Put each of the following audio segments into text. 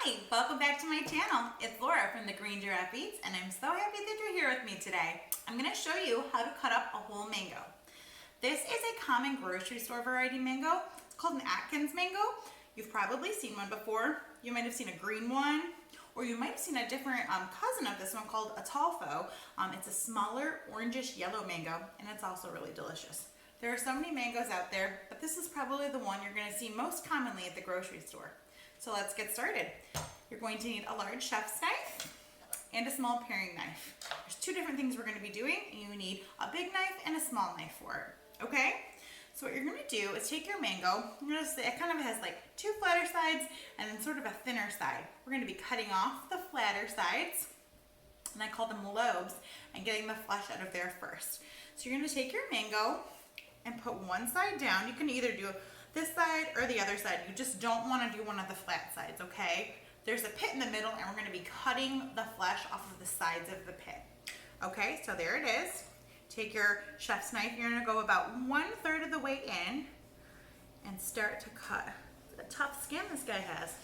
Hi, welcome back to my channel. It's Laura from the Green Giraffe Eats, and I'm so happy that you're here with me today. I'm going to show you how to cut up a whole mango. This is a common grocery store variety mango. It's called an Atkins mango. You've probably seen one before. You might have seen a green one, or you might have seen a different cousin of this one called a Talfo. It's a smaller orangish yellow mango, and it's also really delicious. There are so many mangoes out there, but this is probably the one you're going to see most commonly at the grocery store. So let's get started. You're going to need a large chef's knife and a small paring knife. There's two different things we're going to be doing, and you need a big knife and a small knife for it, okay? So what you're going to do is take your mango, it kind of has like two flatter sides and then sort of a thinner side. We're going to be cutting off the flatter sides, and I call them lobes, and getting the flesh out of there first. So you're going to take your mango and put one side down. You can either do this side or the other side. You just don't want to do one of the flat sides, okay? There's a pit in the middle, and we're going to be cutting the flesh off of the sides of the pit. Okay, so there it is. Take your chef's knife. You're going to go about 1/3 of the way in and start to cut. The tough skin this guy has.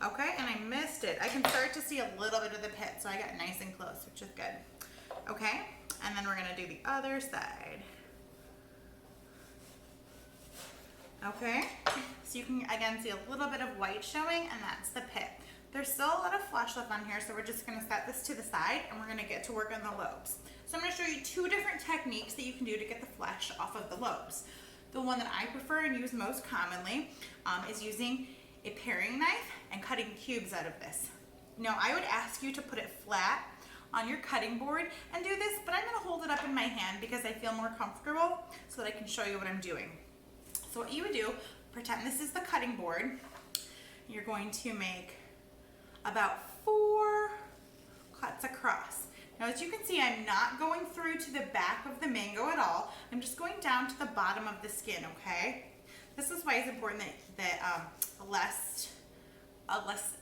Okay, and I missed it. I can start to see a little bit of the pit, so I got nice and close, which is good. Okay, and then we're going to do the other side. Okay, so you can again see a little bit of white showing, and that's the pit. There's still a lot of flesh left on here, so we're just going to set this to the side, and we're going to get to work on the lobes. So I'm going to show you two different techniques that you can do to get the flesh off of the lobes. The one that I prefer and use most commonly is using a paring knife and cutting cubes out of this. Now I would ask you to put it flat on your cutting board and do this, but I'm going to hold it up in my hand because I feel more comfortable so that I can show you what I'm doing. So what you would do, pretend this is the cutting board. You're going to make about 4 cuts across. Now as you can see, I'm not going through to the back of the mango at all. I'm just going down to the bottom of the skin, okay? This is why it's important that I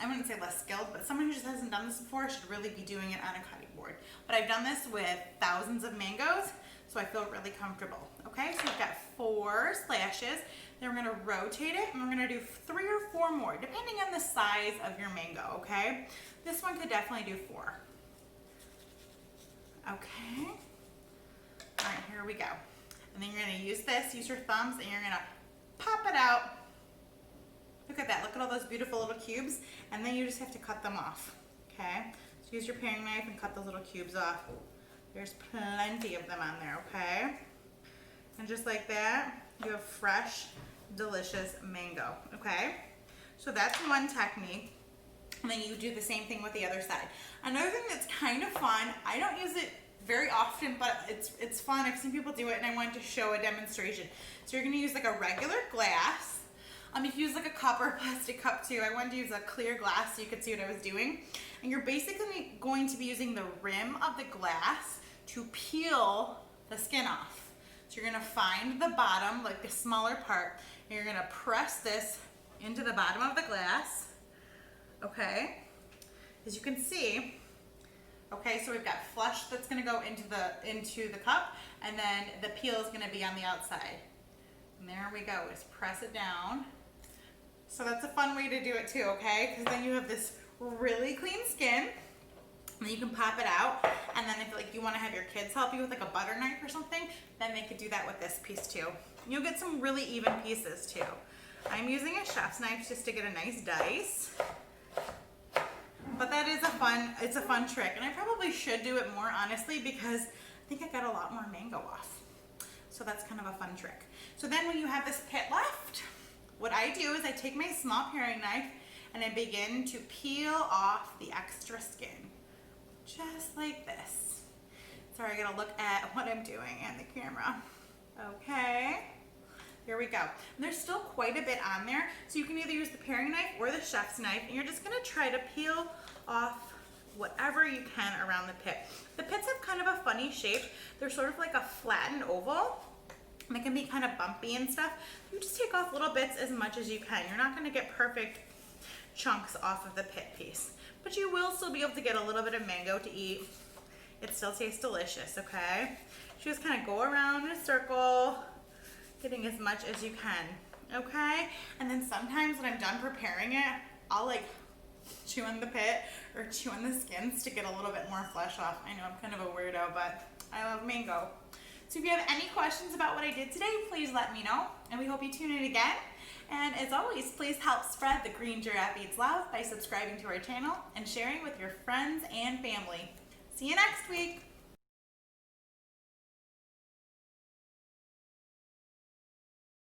wouldn't say less skilled, but someone who just hasn't done this before should really be doing it on a cutting board. But I've done this with thousands of mangoes, so I feel really comfortable. Okay, so you've got 4 slashes. Then we're going to rotate it, and we're going to do 3 or 4 more, depending on the size of your mango, okay? This one could definitely do 4. Okay. All right, here we go. And then you're going to use your thumbs, and you're going to pop it out. Look at that. Look at all those beautiful little cubes. And then you just have to cut them off, okay? So use your paring knife and cut those little cubes off. There's plenty of them on there, okay? And just like that, you have fresh, delicious mango, okay? So that's one technique. And then you do the same thing with the other side. Another thing that's kind of fun, I don't use it very often, but it's fun. I've seen people do it, and I wanted to show a demonstration. So you're gonna use like a regular glass. You can use like a cup or a plastic cup too. I wanted to use a clear glass so you could see what I was doing. And you're basically going to be using the rim of the glass to peel the skin off. So you're gonna find the bottom, like the smaller part, and you're gonna press this into the bottom of the glass, okay? As you can see, okay, so we've got flesh that's gonna go into the cup, and then the peel is gonna be on the outside. And there we go, just press it down. So that's a fun way to do it too, okay? Because then you have this really clean skin, and then you can pop it out. And then if like you want to have your kids help you with like a butter knife or something, then they could do that with this piece too. You'll get some really even pieces too. I'm using a chef's knife just to get a nice dice. But that is it's a fun trick. And I probably should do it more honestly, because I think I got a lot more mango off. So that's kind of a fun trick. So then when you have this pit left, what I do is I take my small paring knife and I begin to peel off the extra skin. Just like this. Sorry, I gotta look at what I'm doing and the camera. Okay, here we go. And there's still quite a bit on there, so you can either use the paring knife or the chef's knife, and you're just gonna try to peel off whatever you can around the pit. The pits have kind of a funny shape. They're sort of like a flattened oval. And they can be kind of bumpy and stuff. You just take off little bits as much as you can. You're not gonna get perfect chunks off of the pit piece, but you will still be able to get a little bit of mango to eat. It still tastes delicious, okay? You just kind of go around in a circle, getting as much as you can, okay? And then sometimes when I'm done preparing it, I'll like chew on the pit or chew on the skins to get a little bit more flesh off. I know I'm kind of a weirdo, but I love mango. So if you have any questions about what I did today, please let me know, and we hope you tune in again. And as always, please help spread the Green Giraffe Eats love by subscribing to our channel and sharing with your friends and family. See you next week.